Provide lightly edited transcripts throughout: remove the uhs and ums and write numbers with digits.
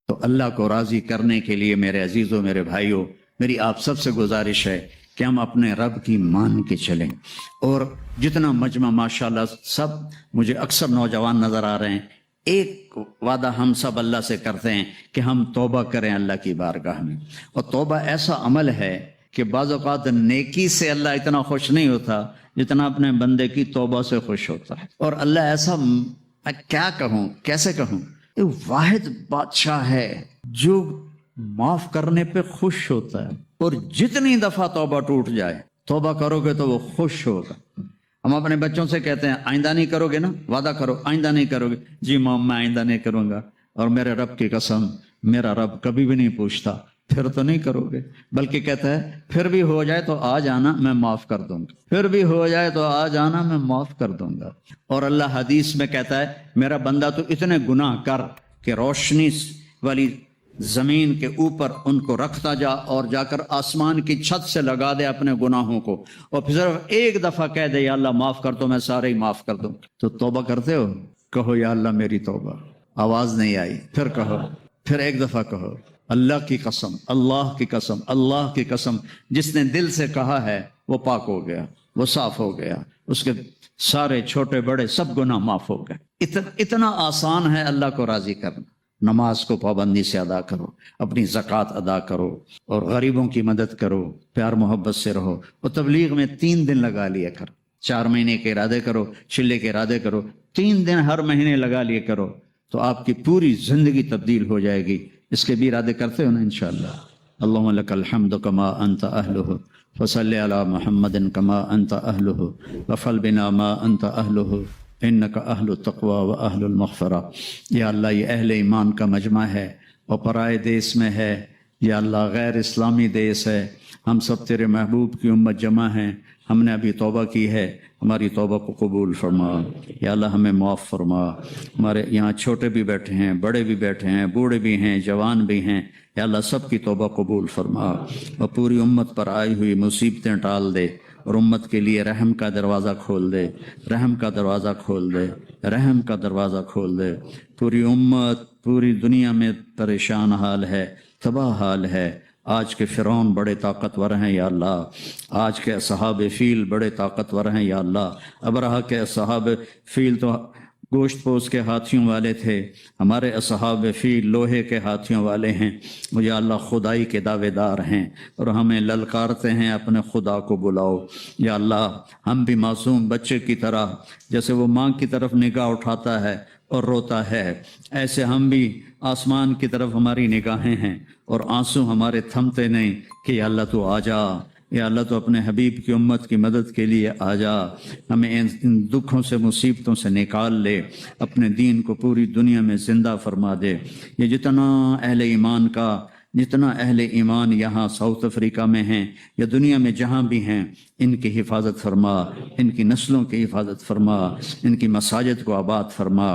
تو اللہ کو راضی کرنے کے لیے میرے عزیزوں، میرے بھائیوں، میری آپ سب سے گزارش ہے کہ ہم اپنے رب کی مان کے چلیں۔ اور جتنا مجمع ماشاءاللہ سب مجھے اکثر نوجوان نظر آ رہے ہیں، ایک وعدہ ہم سب اللہ سے کرتے ہیں کہ ہم توبہ کریں اللہ کی بارگاہ میں۔ اور توبہ ایسا عمل ہے کہ بعض اوقات نیکی سے اللہ اتنا خوش نہیں ہوتا جتنا اپنے بندے کی توبہ سے خوش ہوتا ہے۔ اور اللہ ایسا، میں کیا کہوں، کیسے کہوں، یہ واحد بادشاہ ہے جو معاف کرنے پہ خوش ہوتا ہے، اور جتنی دفعہ توبہ ٹوٹ جائے، توبہ کرو گے تو وہ خوش ہوگا۔ ہم اپنے بچوں سے کہتے ہیں آئندہ نہیں کرو گے نا، وعدہ کرو آئندہ نہیں کرو گے، جی مام میں آئندہ نہیں کروں گا، اور میرے رب کی قسم میرا رب کبھی بھی نہیں پوچھتا پھر تو نہیں کرو گے، بلکہ کہتا ہے پھر بھی ہو جائے تو آ جانا میں معاف کر دوں گا، پھر بھی ہو جائے تو آ جانا میں معاف کر دوں گا۔ اور اللہ حدیث میں کہتا ہے میرا بندہ تو اتنے گناہ کر کہ روشنی والی زمین کے اوپر ان کو رکھتا جا، اور جا کر آسمان کی چھت سے لگا دے اپنے گناہوں کو، اور پھر صرف ایک دفعہ کہہ دے یا اللہ معاف کر دو، میں سارے ہی معاف کر دوں۔ تو توبہ کرتے ہو؟ کہو یا اللہ میری توبہ۔ آواز نہیں آئی، پھر کہو، پھر ایک دفعہ کہو اللہ کی قسم، اللہ کی قسم، اللہ کی قسم۔ جس نے دل سے کہا ہے وہ پاک ہو گیا، وہ صاف ہو گیا، اس کے سارے چھوٹے بڑے سب گناہ معاف ہو گئے۔ اتنا آسان ہے اللہ کو راضی کرنا۔ نماز کو پابندی سے ادا کرو، اپنی زکوٰۃ ادا کرو، اور غریبوں کی مدد کرو، پیار محبت سے رہو۔ اور تبلیغ میں 3 دن لگا لیا کرو، 4 مہینے کے ارادے کرو، چلے کے ارادے کرو، 3 دن ہر مہینے لگا لیا کرو، تو آپ کی پوری زندگی تبدیل ہو جائے گی۔ اس کے بھی ارادے کرتے ہو نا انشاءاللہ؟ اللہم لک الحمد کما انت اہلہ، فصلی علی محمد کما انت اہلہ، وفعل بنا ما انت اہلہ، انک اہل التقوی و اہل المغفرہ۔ یا اللہ یہ اہل ایمان کا مجمع ہے اور پرائے دیس میں ہے، یا اللہ غیر اسلامی دیس ہے، ہم سب تیرے محبوب کی امت جمع ہیں، ہم نے ابھی توبہ کی ہے، ہماری توبہ کو قبول فرما۔ یا اللہ ہمیں معاف فرما۔ ہمارے یہاں چھوٹے بھی بیٹھے ہیں، بڑے بھی بیٹھے ہیں، بوڑھے بھی ہیں، جوان بھی ہیں، یا اللہ سب کی توبہ قبول فرما، اور پوری امت پر آئی ہوئی مصیبتیں ٹال دے، اور امت کے لیے رحم کا دروازہ کھول دے، رحم کا دروازہ کھول دے، رحم کا دروازہ کھول دے۔ پوری امت پوری دنیا میں پریشان حال ہے، تباہ حال ہے۔ آج کے فرعون بڑے طاقتور ہیں یا اللہ، آج کے اصحاب فیل بڑے طاقتور ہیں یا اللہ۔ ابرہہ کے اصحاب فیل تو گوشت پوش کے ہاتھیوں والے تھے، ہمارے اصحاب فیل لوہے کے ہاتھیوں والے ہیں۔ یا اللہ خدائی کے دعوے دار ہیں اور ہمیں للکارتے ہیں اپنے خدا کو بلاؤ۔ یا اللہ ہم بھی معصوم بچے کی طرح، جیسے وہ ماں کی طرف نگاہ اٹھاتا ہے اور روتا ہے، ایسے ہم بھی آسمان کی طرف ہماری نگاہیں ہیں، اور آنسو ہمارے تھمتے نہیں کہ یا اللہ تو آ جا، یا اللہ تو اپنے حبیب کی امت کی مدد کے لیے آ جا، ہمیں ان دکھوں سے مصیبتوں سے نکال لے، اپنے دین کو پوری دنیا میں زندہ فرما دے۔ یہ جتنا اہل ایمان یہاں ساؤتھ افریقہ میں ہیں یا دنیا میں جہاں بھی ہیں، ان کی حفاظت فرما، ان کی نسلوں کی حفاظت فرما، ان کی مساجد کو آباد فرما،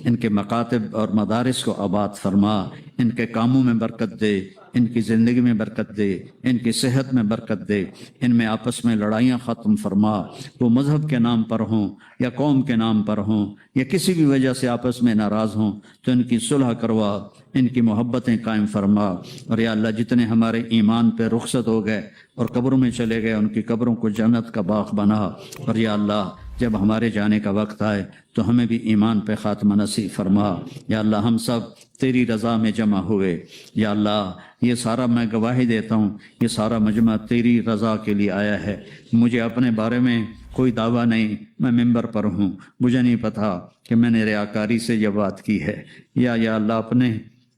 ان کے مکاتب اور مدارس کو آباد فرما، ان کے کاموں میں برکت دے، ان کی زندگی میں برکت دے، ان کی صحت میں برکت دے، ان میں آپس میں لڑائیاں ختم فرما، وہ مذہب کے نام پر ہوں یا قوم کے نام پر ہوں یا کسی بھی وجہ سے آپس میں ناراض ہوں تو ان کی صلح کروا، ان کی محبتیں قائم فرما۔ اور یا اللہ جتنے ہمارے ایمان پہ رخصت ہو گئے اور قبروں میں چلے گئے، ان کی قبروں کو جنت کا باغ بنا۔ اور یا اللہ جب ہمارے جانے کا وقت آئے تو ہمیں بھی ایمان پہ خاتمہ نصیب فرما۔ یا اللہ ہم سب تیری رضا میں جمع ہوئے، یا اللہ یہ سارا میں گواہی دیتا ہوں، یہ سارا مجمع تیری رضا کے لیے آیا ہے۔ مجھے اپنے بارے میں کوئی دعویٰ نہیں، میں ممبر پر ہوں، مجھے نہیں پتا کہ میں نے ریاکاری سے یہ بات کی ہے، یا اللہ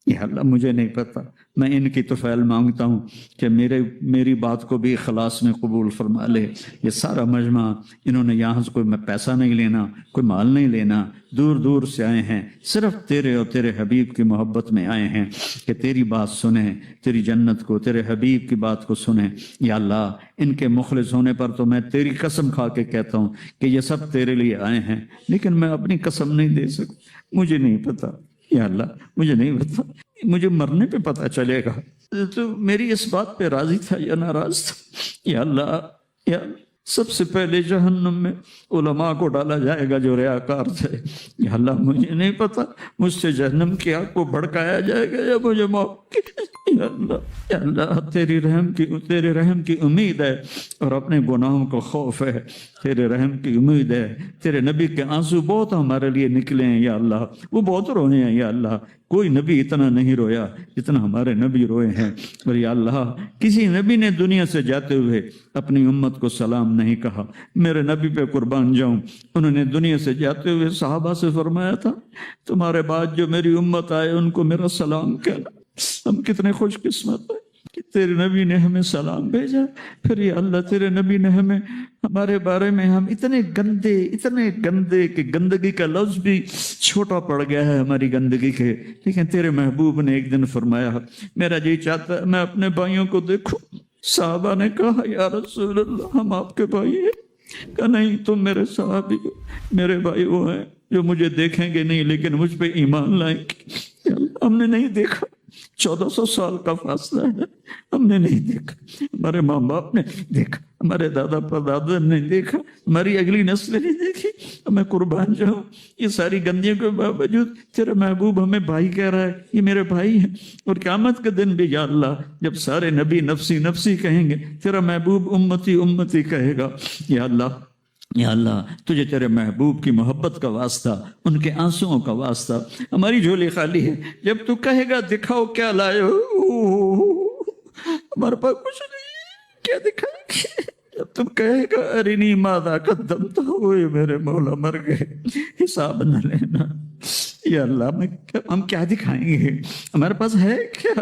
یا اللہ مجھے نہیں پتا۔ میں ان کی توفیل مانگتا ہوں کہ میری بات کو بھی اخلاص میں قبول فرما لے۔ یہ سارا مجمع انہوں نے یہاں سے کوئی پیسہ نہیں لینا، کوئی مال نہیں لینا، دور دور سے آئے ہیں، صرف تیرے اور تیرے حبیب کی محبت میں آئے ہیں کہ تیری بات سنیں، تیری جنت کو، تیرے حبیب کی بات کو سنیں۔ یا اللہ ان کے مخلص ہونے پر تو میں تیری قسم کھا کے کہتا ہوں کہ یہ سب تیرے لیے آئے ہیں، لیکن میں اپنی قسم نہیں دے سکتا، مجھے نہیں پتا۔ یا اللہ مجھے نہیں پتا، مجھے مرنے پہ پتہ چلے گا تو میری اس بات پہ راضی تھا یا ناراض تھا۔ یا اللہ سب سے پہلے جہنم میں علماء کو ڈالا جائے گا جو ریاکار تھے. یا اللہ مجھے نہیں پتا مجھ سے جہنم کی آگ کو بھڑکایا جائے گا یا مجھے موت. یا اللہ تیرے رحم کی امید ہے اور اپنے گناہوں کا خوف ہے. تیرے رحم کی امید ہے. تیرے نبی کے آنسو بہت ہمارے لیے نکلے ہیں یا اللہ, وہ بہت روئے ہیں یا اللہ. کوئی نبی اتنا نہیں رویا جتنا ہمارے نبی روئے ہیں. اور یا اللہ کسی نبی نے دنیا سے جاتے ہوئے اپنی امت کو سلام نہیں کہا. میرے نبی پہ قربان جاؤں, انہوں نے دنیا سے جاتے ہوئے صحابہ سے فرمایا تھا تمہارے بعد جو میری امت آئے ان کو میرا سلام کہنا. ہم کتنے خوش قسمت ہیں کہ تیرے نبی نے ہمیں سلام بھیجا. پھر یا اللہ تیرے نبی نے ہمارے بارے میں ہم اتنے گندے کہ گندگی کا لفظ بھی چھوٹا پڑ گیا ہے ہماری گندگی کے. لیکن تیرے محبوب نے ایک دن فرمایا میرا جی چاہتا ہے میں اپنے بھائیوں کو دیکھوں. صحابہ نے کہا یا رسول اللہ ہم آپ کے بھائی ہیں. کہا نہیں تم میرے صحابی ہو. میرے بھائی وہ ہیں جو مجھے دیکھیں گے نہیں لیکن مجھ پہ ایمان لائیں گے. ہم نے نہیں دیکھا, 1400 سال کا فاصلہ ہے, ہم نے نہیں دیکھا, ہمارے ماں باپ نے دیکھا, ہمارے دادا پردادا نے دیکھا, ہماری اگلی نسلیں نہیں دیکھی. میں قربان جاؤں یہ ساری گندیوں کے باوجود تیرا محبوب ہمیں بھائی کہہ رہا ہے, یہ میرے بھائی ہیں. اور قیامت کے دن بھی یا اللہ جب سارے نبی نفسی نفسی کہیں گے تیرا محبوب امتی امتی کہے گا. یا اللہ تجھے تیرے محبوب کی محبت کا واسطہ, ان کے آنسوؤں کا واسطہ. ہماری جھولی خالی ہے. جب تو کہے گا دکھاؤ کیا لائے ہو, ہمارے پاس کچھ نہیں, کیا دکھائیں گے. جب تم کہے گا ارنی ماذا قدمت, ہوئے میرے مولا مر گئے, حساب نہ لینا. یا اللہ ہم کیا دکھائیں گے, ہمارے پاس ہے کیا,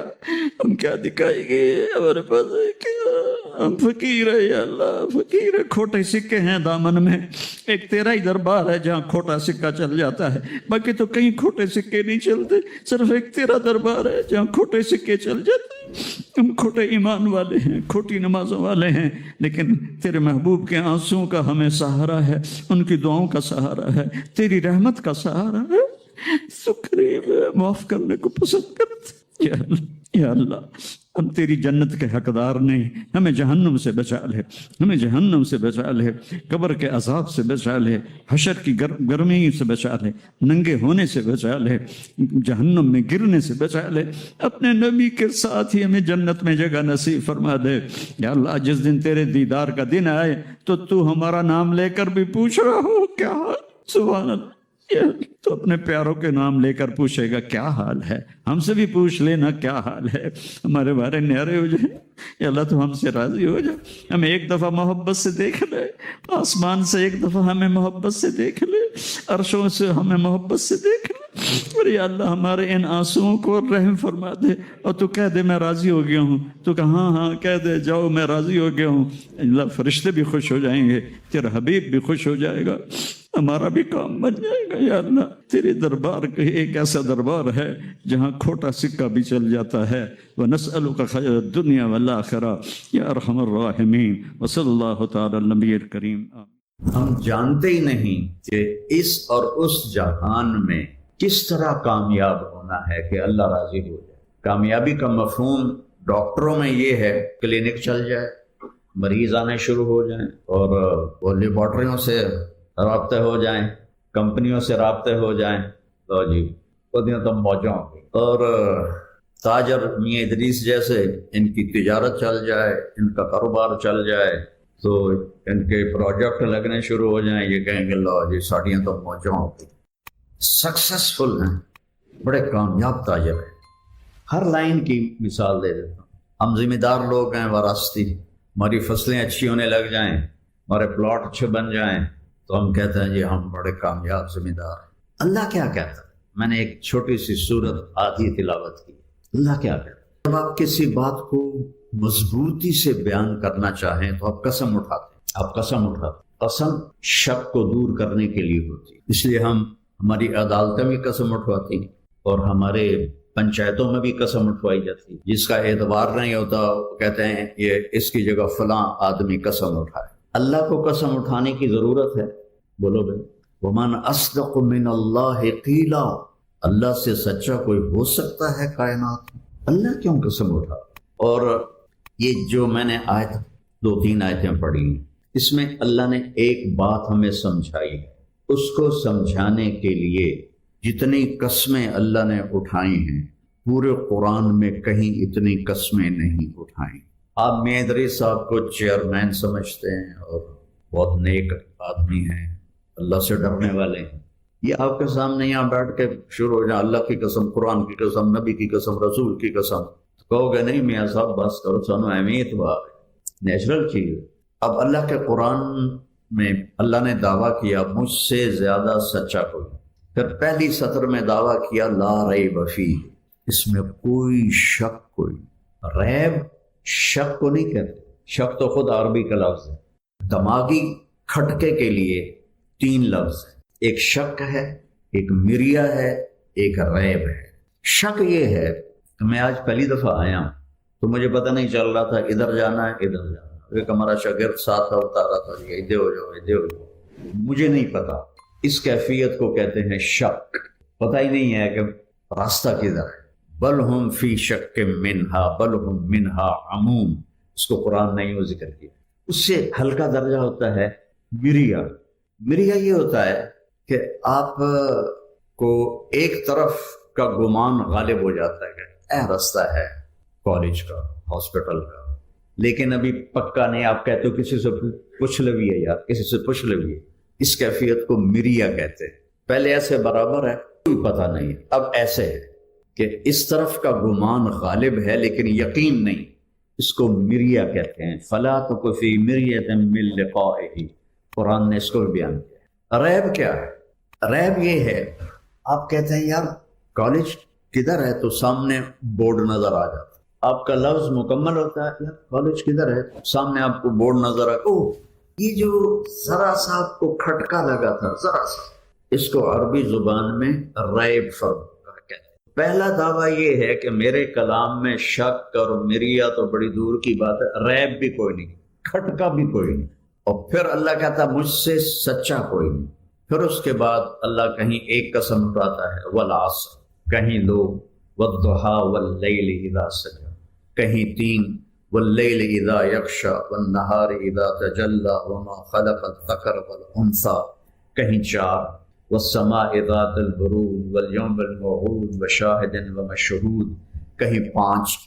ہم کیا دکھائیں گے, ہمارے پاس ہے کیا. ہم فقیر ہے یا اللہ, فقیر ہے. کھوٹے سکے ہیں دامن میں. ایک تیرا ہی دربار ہے جہاں کھوٹا سکہ چل جاتا ہے, باقی تو کہیں کھوٹے سکے نہیں چلتے. صرف ایک تیرا دربار ہے جہاں کھوٹے سکے چل جاتے ہیں. ہم کھوٹے ایمان والے ہیں, کھوٹی نمازوں والے ہیں, لیکن تیرے محبوب کے آنسوؤں کا ہمیں سہارا ہے, ان کی دعاؤں کا سہارا ہے, تیری رحمت کا سہارا ہے. تو قریب ہے, معاف کرنے کو پسند کرتے. یا اللہ ہم تیری جنت کے حقدار نہیں, ہمیں جہنم سے بچا لے, ہمیں جہنم سے بچا لے, قبر کے عذاب سے بچا لے, حشر کی گرمی سے بچا لے, ننگے ہونے سے بچا لے, جہنم میں گرنے سے بچا لے. اپنے نبی کے ساتھ ہی ہمیں جنت میں جگہ نصیب فرما دے. یا اللہ جس دن تیرے دیدار کا دن آئے تو ہمارا نام لے کر بھی پوچھ رہا ہو کیا حال. سبحان اللہ, تو اپنے پیاروں کے نام لے کر پوچھے گا کیا حال ہے. ہم سے بھی پوچھ لینا کیا حال ہے, ہمارے بارے نیارے ہو جائیں. یا اللہ تو ہم سے راضی ہو جا, ہمیں ایک دفعہ محبت سے دیکھ لے, آسمان سے ایک دفعہ ہمیں محبت سے دیکھ لے, عرشوں سے ہمیں محبت سے دیکھ لے. اور یا اللہ ہمارے ان آنسوؤں کو رحم فرما دے, اور تو کہہ دے میں راضی ہو گیا ہوں. تو کہ ہاں کہہ دے جاؤ میں راضی ہو گیا ہوں. اللہ فرشتے بھی خوش ہو جائیں گے, تیرا حبیب بھی خوش ہو جائے گا, ہمارا بھی کام بن جائے گا. یا اللہ تیرے دربار کا ایک ایسا دربار ہے جہاں کھوٹا سکہ بھی چل جاتا ہے. وَنَسْأَلُكَ خَيْرَ الدُّنْيَا وَالْآخِرَةِ یا ارحم الراحمین. وصلی اللہ تعالی علی النبی الکریم. ہم جانتے ہی نہیں کہ اس اور اس جہان میں کس طرح کامیاب ہونا ہے کہ اللہ راضی ہو جائے. کامیابی کا مفہوم ڈاکٹروں میں یہ ہے کلینک چل جائے, مریض آنے شروع ہو جائیں, اور وہ لیبارٹریوں سے رابطے ہو جائیں, کمپنیوں سے رابطے ہو جائیں, تو جی وہ دن تو موجوں ہوں گی. اور تاجر میاں ادریس جیسے ان کی تجارت چل جائے, ان کا کاروبار چل جائے, تو ان کے پروجیکٹ لگنے شروع ہو جائیں. یہ کہیں گے لو جی ساڑیاں تو موجوں ہوں گی. سکسیسفل ہیں, بڑے کامیاب تاجر ہیں. ہر لائن کی مثال دے دیتا ہوں. ہم ذمہ دار لوگ ہیں وراثتی, ہماری فصلیں اچھی ہونے لگ جائیں, ہمارے پلاٹ اچھے بن جائیں, تو ہم کہتے ہیں جی ہم بڑے کامیاب ذمہ دار ہیں. اللہ کیا کہتا ہے؟ میں نے ایک چھوٹی سی سورت آدھی تلاوت کی. اللہ کیا کہتا ہے؟ جب آپ کسی بات کو مضبوطی سے بیان کرنا چاہیں تو آپ قسم اٹھاتے ہیں. آپ قسم اٹھاتے ہیں. قسم شک کو دور کرنے کے لیے ہوتی ہے, اس لیے ہم ہماری عدالتیں بھی قسم اٹھواتی ہیں, اور ہمارے پنچایتوں میں بھی قسم اٹھوائی جاتی ہے. جس کا اعتبار نہیں ہوتا وہ کہتے ہیں یہ اس کی جگہ فلاں آدمی قسم اٹھائے. اللہ کو قسم اٹھانے کی ضرورت ہے؟ بولو بھائی. وَمَنْ أَصْدَقُ مِنَ اللَّهِ قِيلًا, اللہ سے سچا کوئی ہو سکتا ہے کائنات میں؟ اللہ کیوں قسم اٹھا؟ اور یہ جو میں نے آیت 2-3 آیتیں پڑھی ہیں, اس میں اللہ نے ایک بات ہمیں سمجھائی ہے، اس کو سمجھانے کے لیے جتنی قسمیں اللہ نے اٹھائی ہیں پورے قرآن میں کہیں اتنی قسمیں نہیں اٹھائیں۔ آپ میاں ادریس صاحب کو چیئرمین سمجھتے ہیں اور بہت نیک آدمی ہیں، اللہ سے ڈرنے والے ہیں، یہ آپ کے سامنے یہاں بیٹھ کے شروع ہو جائیں اللہ کی قسم، قرآن کی قسم، نبی کی قسم، رسول کی قسم، تو کہو گے نہیں میاں صاحب بس کرو، سانو اہمیت بات ہے، نیچرل چیز ہے۔ اب اللہ کے قرآن میں اللہ نے دعویٰ کیا مجھ سے زیادہ سچا کوئی، پھر پہلی سطر میں دعویٰ کیا لا ریب فیہ، اس میں کوئی شک کوئی، ریب شک کو نہیں کہتے، شک تو خود عربی کا لفظ ہے، دماغی کھٹکے کے لیے تین لفظ ہیں، ایک شک ہے، ایک مریا ہے، ایک ریب ہے۔ شک یہ ہے کہ میں آج پہلی دفعہ آیا ہوں تو مجھے پتہ نہیں چل رہا تھا ادھر جانا ہے ادھر جانا ہے، ایک ہمارا شاگرد ساتھ تھا بتا رہا تھا یہ ادھر ہو جاؤ ادھر ہو جاؤ، مجھے نہیں پتا، اس کیفیت کو کہتے ہیں شک، پتہ ہی نہیں ہے کہ راستہ کدھر ہے۔ بل ہم فی شک منہا بل ہم منہا عموم، اس کو قرآن نے یوں ذکر کیا۔ اس سے ہلکا درجہ ہوتا ہے مریا۔ مریا یہ ہوتا ہے کہ آپ کو ایک طرف کا گمان غالب ہو جاتا ہے کہ راستہ ہے کالج کا، ہاسپٹل کا، لیکن ابھی پکا نہیں، آپ کہتے ہو کسی سے پوچھ لویے یار، کسی سے پوچھ لویے، اس کیفیت کو مریا کہتے ہیں۔ پہلے ایسے برابر ہے کوئی پتہ نہیں، اب ایسے ہے کہ اس طرف کا گمان غالب ہے لیکن یقین نہیں، اس کو مریا کہتے ہیں۔ فلا تک فی مریۃ من لقائہ، قرآن نے اس کو بھی بیان کیا۔ ریب کیا ہے؟ ریب یہ ہے آپ کہتے ہیں یار کالج کدھر ہے تو سامنے بورڈ نظر آ جاتا، آپ کا لفظ مکمل ہوتا ہے یار کالج کدھر ہے، سامنے آپ کو بورڈ نظر آ، او یہ جو ذرا سا آپ کو کھٹکا لگا تھا ذرا سا، اس کو عربی زبان میں ریب فرق کہتے ہیں۔ پہلا دعویٰ یہ ہے کہ میرے کلام میں شک اور مریا تو بڑی دور کی بات ہے، ریب بھی کوئی نہیں، کھٹکا بھی کوئی نہیں، اور پھر اللہ کہتا مجھ سے سچا کوئی نہیں۔ پھر اس کے بعد اللہ کہیں ایک قسم اٹھاتا ہے والعصر، کہیں دو، والضحیٰ واللیل اذا سجى، کہیں تین، واللیل اذا یغشی والنہار اذا تجلی وما خلق الذکر والانثی، کہیں چار، والسماء ذات البروج والیوم الموعود وشاہد ومشہود، کہیں پانچ،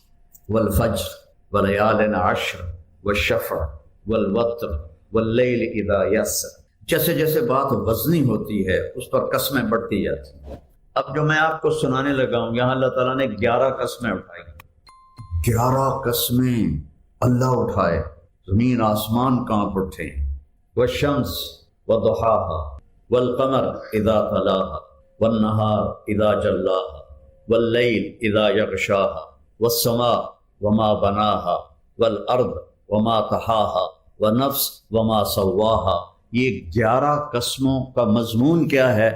والفجر وليال عشر والشفع والوتر واللیل اذا یسر۔ جیسے جیسے بات وزنی ہوتی ہے اس پر قسمیں بڑھتی جاتی ہیں۔ اب جو میں آپ کو سنانے لگا ہوں یہاں اللہ تعالیٰ نے 11 قسمیں اٹھائی، 11 قسمیں اللہ اٹھائے، زمین آسمان کانپ اٹھے۔ والشمس وضحاها والقمر اذا تلاها والنهار اذا جلاها واللیل اذا یغشاها والسماء وما بناها والارض وما طحاها ونفس وما سواها۔ یہ 11 قسموں کا مضمون کیا ہے؟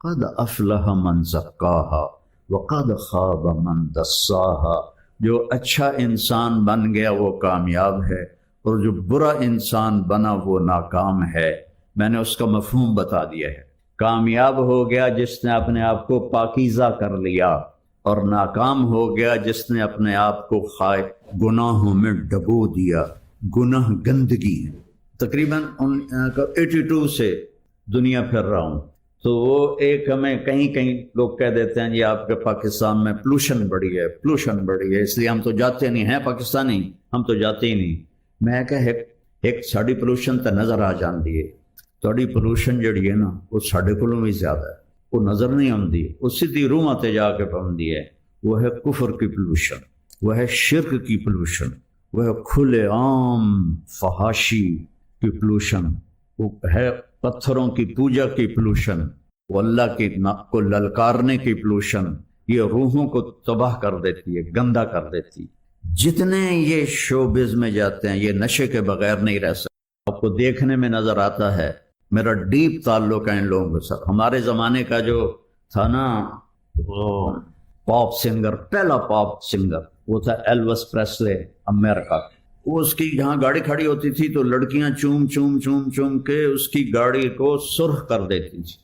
قد افلح من زکاها وقد خاب من دساها۔ جو اچھا انسان بن گیا وہ کامیاب ہے اور جو برا انسان بنا وہ ناکام ہے۔ میں نے اس کا مفہوم بتا دیا ہے، کامیاب ہو گیا جس نے اپنے آپ کو پاکیزہ کر لیا، اور ناکام ہو گیا جس نے اپنے آپ کو گناہوں میں ڈبو دیا۔ گناہ گندگی ہے، تقریباً 82 سے دنیا پھر رہا ہوں تو وہ ایک ہمیں کہیں کہیں لوگ کہہ دیتے ہیں یہ آپ کے پاکستان میں پولوشن بڑھی ہے، پولوشن بڑھی ہے اس لیے ہم تو جاتے نہیں ہیں پاکستانی، ہم تو جاتے ہی نہیں۔ میں کہ ایک ساڑی پولوشن تو نظر آ جاندی ہے، تھوڑی پولوشن جڑی ہے نا وہ ساڑے کولوں بھی زیادہ ہے، وہ نظر نہیں آتی، وہ سیدھی روحاں تے جا کے پوندی ہے۔ وہ ہے کفر کی پولوشن، وہ ہے شرک کی پولوشن، وہ ہے کھلے عام فحاشی کی پولوشن، وہ ہے پتھروں کی پوجا کی پولوشن، وہ اللہ کی کو للکارنے کی پولوشن، یہ روحوں کو تباہ کر دیتی ہے، گندا کر دیتی۔ جتنے یہ شوبز میں جاتے ہیں یہ نشے کے بغیر نہیں رہ سکتے۔ آپ کو دیکھنے میں نظر آتا ہے، میرا ڈیپ تعلق ہے ان لوگوں کے ساتھ۔ ہمارے زمانے کا جو تھا نا وہ پاپ سنگر، پہلا پاپ سنگر وہ تھا ایلوس پریسلے امریکہ کا۔ وہ اس کی جہاں گاڑی کھڑی ہوتی تھی تو لڑکیاں چوم چوم چوم چوم کے اس کی گاڑی کو سرخ کر دیتی تھی،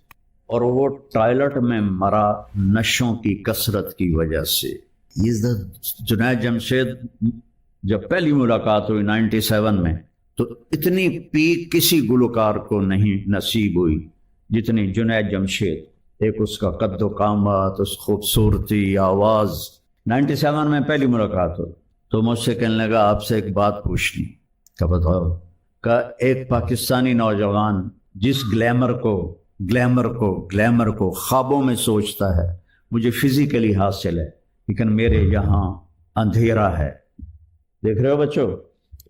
اور وہ ٹائلٹ میں مرا نشوں کی کثرت کی وجہ سے۔ جنید جمشید جب پہلی ملاقات ہوئی 97 میں تو اتنی پیک کسی گلوکار کو نہیں نصیب ہوئی جتنی جنید جمشید. ایک اس کا قد و قامت، اس خوبصورتی، آواز. 97 میں پہلی ملاقات ہو تو مجھ سے کہنے لگا آپ سے ایک بات پوچھنی. کہ بتاؤ. کہ ایک پاکستانی نوجوان جس گلیمر کو خوابوں میں سوچتا ہے مجھے فزیکلی حاصل ہے، لیکن میرے یہاں اندھیرا ہے. دیکھ رہے ہو بچوں،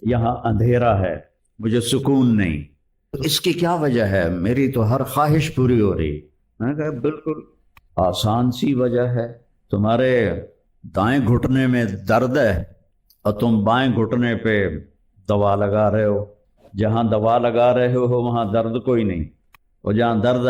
یہاں اندھیرا ہے، مجھے سکون نہیں. اس کی کیا وجہ ہے؟ میری تو ہر خواہش پوری ہو رہی. میں نے کہا بالکل آسان سی وجہ ہے، تمہارے دائیں گھٹنے میں درد ہے اور تم بائیں گھٹنے پہ دوا لگا رہے ہو. جہاں دوا لگا رہے ہو وہاں درد کوئی نہیں، اور جہاں درد